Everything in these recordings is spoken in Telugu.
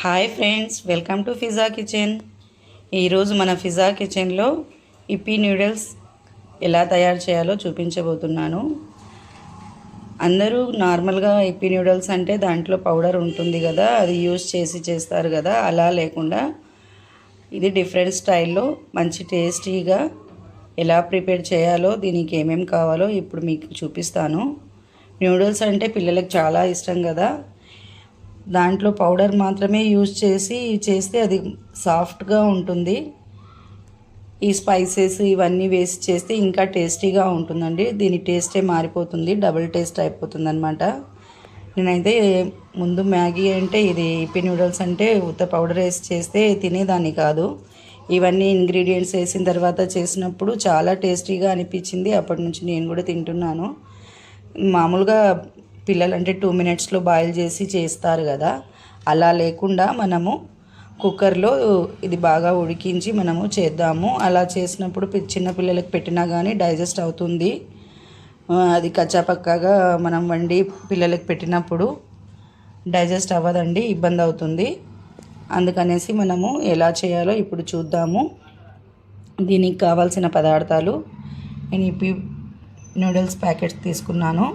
Hi friends, welcome to pizza kitchen. ఈరోజు మన పిజ్జా కిచెన్లో ఇప్పీ నూడిల్స్ ఎలా తయారు చేయాలో చూపించబోతున్నాను. అందరూ నార్మల్గా ఇప్పీ నూడిల్స్ అంటే దాంట్లో పౌడర్ ఉంటుంది కదా, అది యూజ్ చేసి చేస్తారు కదా. అలా లేకుండా ఇది డిఫరెంట్ స్టైల్లో మంచి టేస్టీగా ఎలా ప్రిపేర్ చేయాలో, దీనికి ఏమేమి కావాలో ఇప్పుడు మీకు చూపిస్తాను. నూడిల్స్ అంటే పిల్లలకు చాలా ఇష్టం కదా. దాంట్లో పౌడర్ మాత్రమే యూజ్ చేస్తే అది సాఫ్ట్గా ఉంటుంది. ఈ స్పైసెస్ ఇవన్నీ వేసి చేస్తే ఇంకా టేస్టీగా ఉంటుందండి. దీని టేస్టే మారిపోతుంది, డబుల్ టేస్ట్ అయిపోతుంది అనమాట. నేనైతే ముందు మ్యాగీ అంటే ఇది ఇప్పీ నూడిల్స్ అంటే ఉత్త పౌడర్ వేసి చేస్తే తినేదాన్ని కాదు. ఇవన్నీ ఇంగ్రీడియంట్స్ వేసిన తర్వాత చేసినప్పుడు చాలా టేస్టీగా అనిపించింది. అప్పటి నుంచి నేను కూడా తింటున్నాను. మామూలుగా పిల్లలంటే 2 మినిట్స్లో బాయిల్ చేసి చేస్తారు కదా, అలా లేకుండా మనము కుక్కర్లో ఇది బాగా ఉడికించి మనము చేద్దాము. అలా చేసినప్పుడు చిన్న పిల్లలకు పెట్టినా కానీ డైజెస్ట్ అవుతుంది. అది కచ్చాపక్కాగా మనం వండి పిల్లలకు పెట్టినప్పుడు డైజెస్ట్ అవ్వదండి, ఇబ్బంది అవుతుంది. అందుకనేసి మనము ఎలా చేయాలో ఇప్పుడు చూద్దాము. దీనికి కావాల్సిన పదార్థాలు, నేను ఇప్పి నూడిల్స్ ప్యాకెట్స్ తీసుకున్నాను.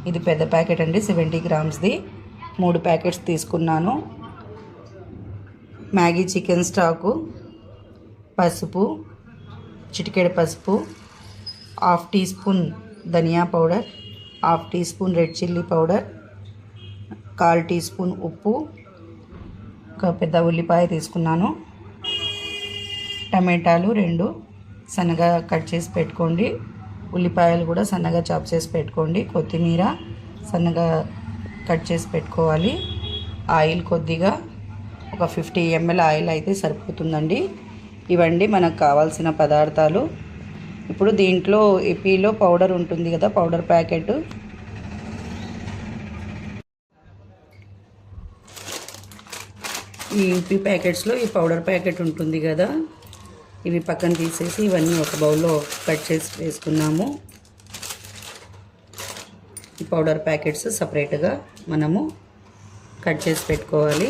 ఇది పెద్ద ప్యాకెట్ అండి, 70 గ్రామ్స్ది. 3 ప్యాకెట్స్ తీసుకున్నాను. మ్యాగీ చికెన్ స్టాకు, పసుపు, చిటికెడు పసుపు, 1/2 టీ స్పూన్ ధనియా powder, 1/2 teaspoon red chilli powder, 1/4 teaspoon ఉప్పు, ఒక పెద్ద ఉల్లిపాయ తీసుకున్నాను. టమాటాలు 2 సన్నగా కట్ చేసి పెట్టుకోండి. ఉల్లిపాయలు కూడా సన్నగా చాప్ చేసి పెట్టుకోండి. కొత్తిమీర సన్నగా కట్ చేసి పెట్టుకోవాలి. ఆయిల్ కొద్దిగా ఒక 50 ml ఆయిల్ అయితే సరిపోతుందండి. ఇవండి మనకు కావాల్సిన పదార్థాలు. ఇప్పుడు దీంట్లో ఇప్పీలో పౌడర్ ఉంటుంది కదా, పౌడర్ ప్యాకెట్, ఈ ఇప్పీ ప్యాకెట్స్లో ఈ పౌడర్ ప్యాకెట్ ఉంటుంది కదా, ఇవి పక్కన తీసేసి ఇవన్నీ ఒక బౌల్లో కట్ చేసి వేసుకున్నాము. ఈ పౌడర్ ప్యాకెట్స్ సపరేట్గా మనము కట్ చేసి పెట్టుకోవాలి.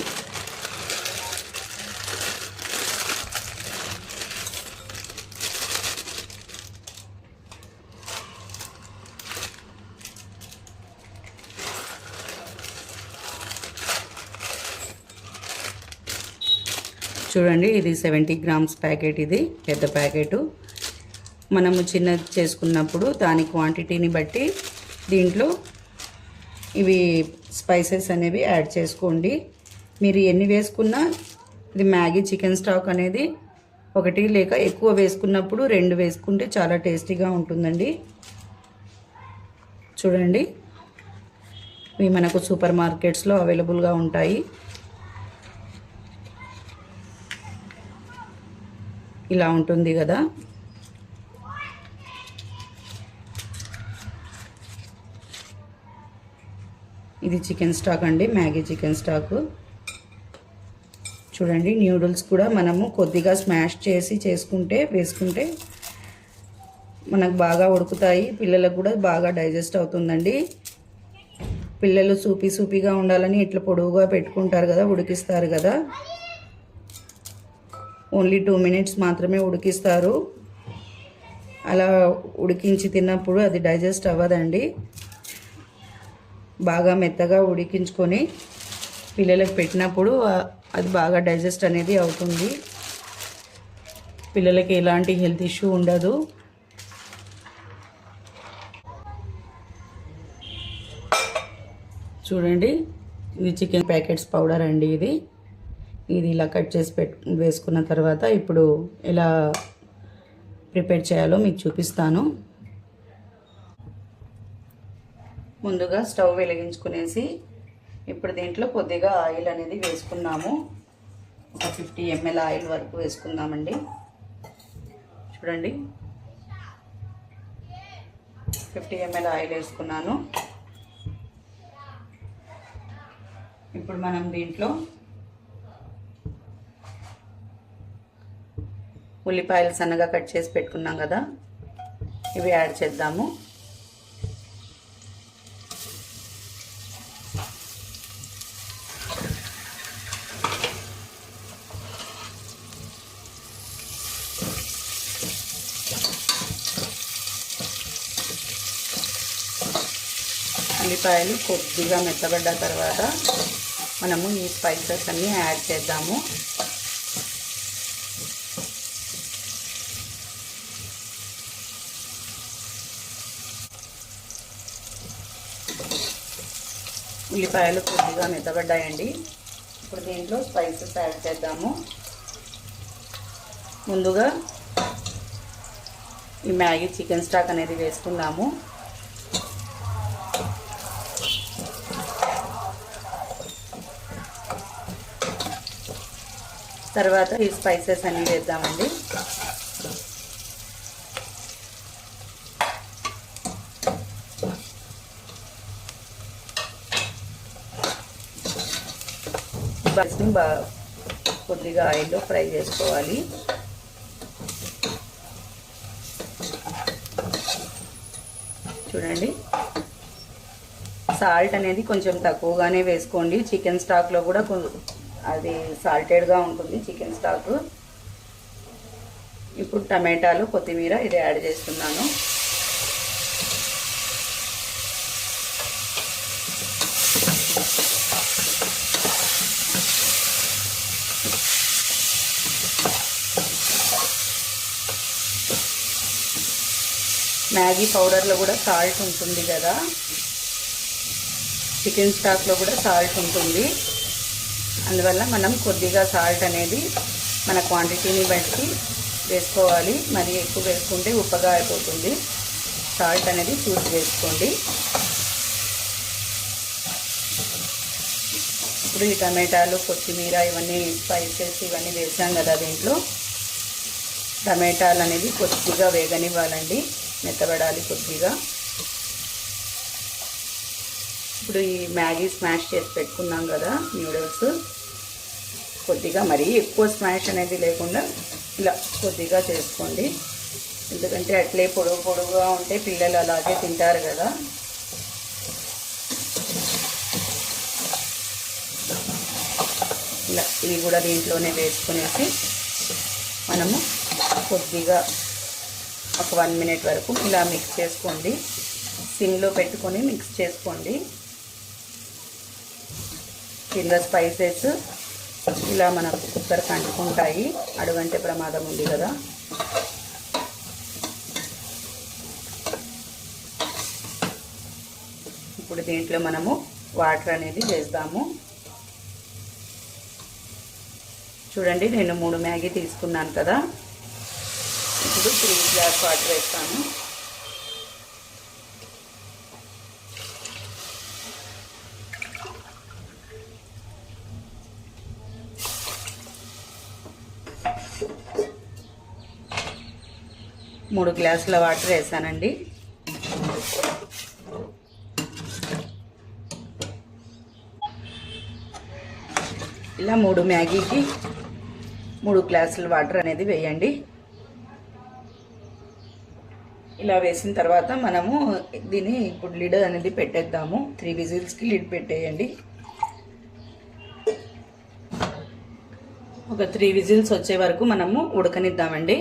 చూడండి, ఇది 70 గ్రామ్స్ ప్యాకెట్, ఇది పెద్ద ప్యాకెటు. మనము చిన్నది చేసుకున్నప్పుడు దాని క్వాంటిటీని బట్టి దీంట్లో ఇవి స్పైసెస్ అనేవి యాడ్ చేసుకోండి. మీరు ఎన్ని వేసుకున్నా, ఇది మ్యాగీ చికెన్ స్టాక్ అనేది 1 లేక ఎక్కువ వేసుకున్నప్పుడు 2 వేసుకుంటే చాలా టేస్టీగా ఉంటుందండి. చూడండి, ఇవి మనకు సూపర్ మార్కెట్స్లో అవైలబుల్గా ఉంటాయి. ఇలా ఉంటుంది కదా. ఇది చికెన్ స్టాక్ అండి, మ్యాగీ చికెన్ స్టాకు. చూడండి, నూడిల్స్ కూడా మనము కొద్దిగా స్మాష్ చేసి వేసుకుంటే మనకు బాగా ఉడుకుతాయి. పిల్లలకు కూడా బాగా డైజెస్ట్ అవుతుందండి. పిల్లలు సూపీగా ఉండాలని ఇట్లా పొడవుగా పెట్టుకుంటారు కదా, ఉడికిస్తారు కదా. ఓన్లీ 2 మినిట్స్ మాత్రమే ఉడికిస్తారు. అలా ఉడికించి తిన్నప్పుడు అది డైజెస్ట్ అవ్వదండి. బాగా మెత్తగా ఉడికించుకొని పిల్లలకు పెట్టినప్పుడు అది బాగా డైజెస్ట్ అనేది అవుతుంది. పిల్లలకి ఎలాంటి హెల్త్ ఇష్యూ ఉండదు. చూడండి, ఇది చికెన్ ప్యాకెట్స్ పౌడర్ అండి. ఇది ఇలా కట్ చేసి వేసుకున్న తర్వాత ఇప్పుడు ఎలా ప్రిపేర్ చేయాలో మీకు చూపిస్తాను. ముందుగా స్టవ్ వెలిగించుకునేసి ఇప్పుడు దీంట్లో కొద్దిగా ఆయిల్ అనేది వేసుకున్నాము. ఒక 50 ml ఆయిల్ వరకు వేసుకుందామండి. చూడండి, 50 ml ఆయిల్ వేసుకున్నాను. ఇప్పుడు మనం దీంట్లో ఉల్లిపాయలు సన్నగా కట్ చేసి పెట్టుకున్నాం కదా, ఇవి యాడ్ చేద్దాము. ఉల్లిపాయలు కొద్దిగా మెత్తబడ్డ తర్వాత మనము ఈ స్పైసెస్ అన్నీ యాడ్ చేద్దాము. ఉల్లిపాయలు కొద్దిగా మెత్తబడ్డాయండి. ఇప్పుడు దీంట్లో స్పైసెస్ యాడ్ చేద్దాము. ముందుగా ఈ మ్యాగీ చికెన్ స్టాక్ అనేది వేసుకుందాము. తర్వాత ఈ స్పైసెస్ అన్నీ వేద్దామండి. బస్ని బాగా కొద్దిగా ఆయిల్లో ఫ్రై చేసుకోవాలి. చూడండి, సాల్ట్ అనేది కొంచెం తక్కువగానే వేసుకోండి. చికెన్ స్టాక్లో కూడా అది సాల్టెడ్గా ఉంటుంది చికెన్ స్టాక్. ఇప్పుడు టమాటాలు, కొత్తిమీర ఇది యాడ్ చేస్తున్నాను. మ్యాగీ పౌడర్లో కూడా సాల్ట్ ఉంటుంది కదా, చికెన్ స్టాక్లో కూడా సాల్ట్ ఉంటుంది. అందువల్ల మనం కొద్దిగా సాల్ట్ అనేది మన క్వాంటిటీని బట్టి వేసుకోవాలి. మరి ఎక్కువ వేసుకుంటే ఉప్పగా అయిపోతుంది. సాల్ట్ అనేది చూసి వేసుకోండి. ఇప్పుడు ఈ టమాటాలు, కొత్తిమీర ఇవన్నీ స్పైసెస్ ఇవన్నీ వేసాం కదా, దీంట్లో టమాటాలు అనేది కొద్దిగా వేగనివ్వాలండి, మెత్తబడాలి కొద్దిగా. ఇప్పుడు ఈ మ్యాగీ స్మాష్ చేసి పెట్టుకున్నాం కదా న్యూడిల్స్, కొద్దిగా మరీ ఎక్కువ స్మాష్ అనేది లేకుండా ఇలా కొద్దిగా చేసుకోండి. ఎందుకంటే అట్లే పొడుగు పొడుగుగా ఉంటే పిల్లలు అలాగే తింటారు కదా. ఇలా ఇవి కూడా దీంట్లోనే వేసుకునేసి మనము కొద్దిగా ఒక 1 మినిట్ వరకు ఇలా మిక్స్ చేసుకోండి. సిమ్లో పెట్టుకొని మిక్స్ చేసుకోండి. కింద స్పైసెస్ ఇలా మన కుక్కర్కి అంటుకుంటాయి, అడుగంటే ప్రమాదం ఉంది కదా. ఇప్పుడు దీంట్లో మనము వాటర్ అనేది వేద్దాము. చూడండి, నేను 3 మ్యాగీ తీసుకున్నాను కదా. ఇప్పుడు 3 గ్లాస్ వాటర్ వేస్తాను. మూడు గ్లాసుల వాటర్ వేసానండి. ఇలా 3 మ్యాగీకి 3 గ్లాసుల వాటర్ అనేది వేయండి. ఇలా వేసిన తర్వాత మనము దీన్ని ఇప్పుడు లిడ్ అనేది పెట్టేద్దాము. 3 విజిల్స్కి లిడ్ పెట్టేయండి. ఒక 3 విజిల్స్ వచ్చే వరకు మనము ఉడకనిద్దామండి.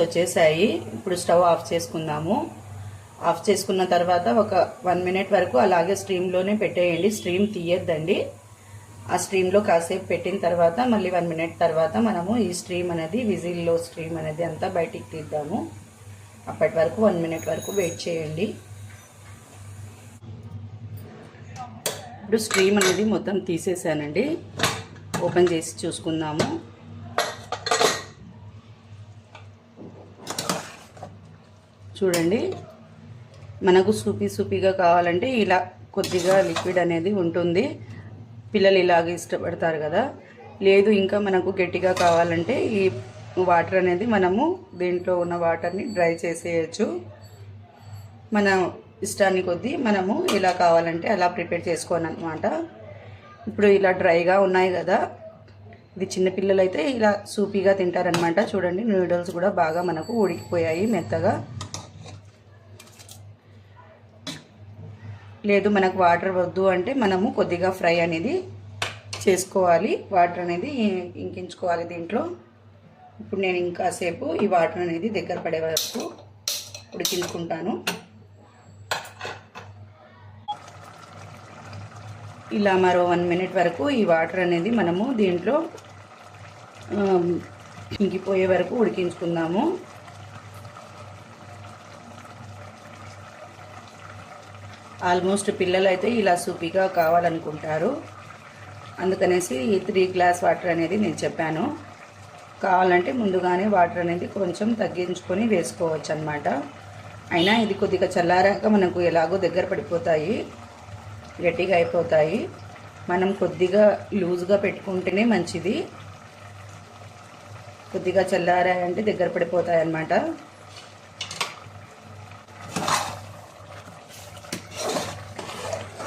వచ్చేసాయి. ఇప్పుడు స్టవ్ ఆఫ్ చేసుకుందాము. ఆఫ్ చేసుకున్న తర్వాత ఒక 1 మినిట్ వరకు అలాగే స్ట్రీమ్లోనే పెట్టేయండి. స్ట్రీమ్ తీయద్దండి. ఆ స్ట్రీమ్లో కాసేపు పెట్టిన తర్వాత మళ్ళీ 1 మినిట్ తర్వాత మనము ఈ స్ట్రీమ్ అనేది విజిల్లో స్ట్రీమ్ అనేది అంతా బయటికి తీద్దాము. అప్పటి వరకు 1 మినిట్ వరకు వెయిట్ చేయండి. ఇప్పుడు స్ట్రీమ్ అనేది మొత్తం తీసేసానండి. ఓపెన్ చేసి చూసుకుందాము. చూడండి, మనకు సూపీగా కావాలంటే ఇలా కొద్దిగా లిక్విడ్ అనేది ఉంటుంది. పిల్లలు ఇలాగ ఇష్టపడతారు కదా. లేదు ఇంకా మనకు గట్టిగా కావాలంటే ఈ వాటర్ అనేది మనము దీంట్లో ఉన్న వాటర్ని డ్రై చేసేయచ్చు. మన ఇష్టాన్ని కొద్దీ మనము ఇలా కావాలంటే అలా ప్రిపేర్ చేసుకోవాలన్నమాట. ఇప్పుడు ఇలా డ్రైగా ఉన్నాయి కదా, ఇది చిన్నపిల్లలు అయితే ఇలా సూపీగా తింటారనమాట. చూడండి, నూడిల్స్ కూడా బాగా మనకు ఉడికిపోయాయి మెత్తగా. లేదు మనకు వాటర్ వద్దు అంటే మనము కొద్దిగా ఫ్రై అనేది చేసుకోవాలి. వాటర్ అనేది ఇంకించుకోవాలి దీంట్లో. ఇప్పుడు నేను ఇంకాసేపు ఈ వాటర్ అనేది దగ్గర పడే వరకు ఉడికించుకుంటాను. ఇలా మరో 1 మినిట్ వరకు ఈ వాటర్ అనేది మనము దీంట్లో ఇంకిపోయే వరకు ఉడికించుకుందాము. ఆల్మోస్ట్ పిల్లలైతే ఇలా సూపీగా కావాలనుకుంటారు, అందుకనేసి ఈ 3 గ్లాస్ వాటర్ అనేది నేను చెప్పాను. కావాలంటే ముందుగానే వాటర్ అనేది కొంచెం తగ్గించుకొని వేసుకోవచ్చు అన్నమాట. అయినా ఇది కొద్దిగా చల్లారాక మనకు ఎలాగో దగ్గర పడిపోతాయి, గట్టిగా అయిపోతాయి. మనం కొద్దిగా లూజ్గా పెట్టుకుంటేనే మంచిది. కొద్దిగా చల్లారాయంటే దగ్గర పడిపోతాయి అన్నమాట.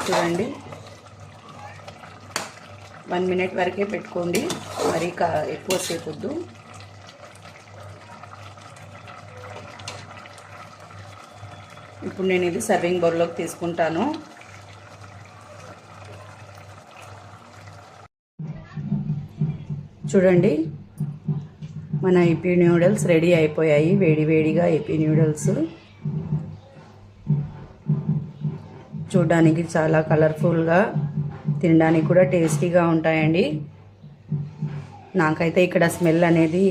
చూడండి, 1 మినిట్ వరకే పెట్టుకోండి, మరి ఎక్కువసేపు వద్దు. ఇప్పుడు నేను ఇది సర్వింగ్ బౌల్లోకి తీసుకుంటాను. చూడండి, మన ఇపీ నూడిల్స్ రెడీ అయిపోయాయి. వేడి వేడిగా ఇపీ నూడిల్స్ చూడడానికి చాలా కలర్ఫుల్గా, తినడానికి కూడా టేస్టీగా ఉంటాయండి. నాకైతే ఇక్కడ స్మెల్ అనేది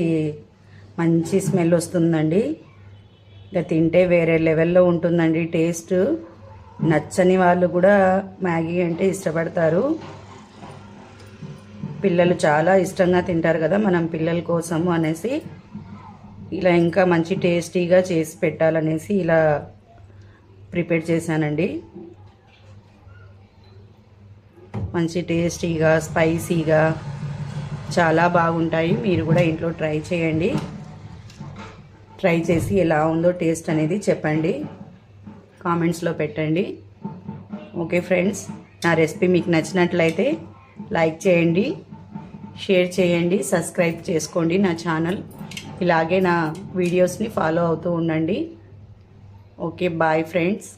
మంచి స్మెల్ వస్తుందండి. ఇక తింటే వేరే లెవెల్లో ఉంటుందండి టేస్ట్. నచ్చని వాళ్ళు కూడా మ్యాగీ అంటే ఇష్టపడతారు. పిల్లలు చాలా ఇష్టంగా తింటారు కదా, మనం పిల్లల కోసము అనేసి ఇలా ఇంకా మంచి టేస్టీగా చేసి పెట్టాలనేసి ఇలా ప్రిపేర్ చేశానండి. మంచి టేస్టీగా, స్పైసీగా చాలా బాగుంటాయి. మీరు కూడా ఇంట్లో ట్రై చేయండి. ట్రై చేసి ఎలా ఉందో టేస్ట్ అనేది చెప్పండి, కామెంట్స్లో పెట్టండి. ఓకే ఫ్రెండ్స్, నా రెసిపీ మీకు నచ్చినట్లయితే లైక్ చేయండి, షేర్ చేయండి, సబ్స్క్రైబ్ చేసుకోండి నా ఛానల్. ఇలాగే నా వీడియోస్ని ఫాలో అవుతూ ఉండండి. Okay, bye friends.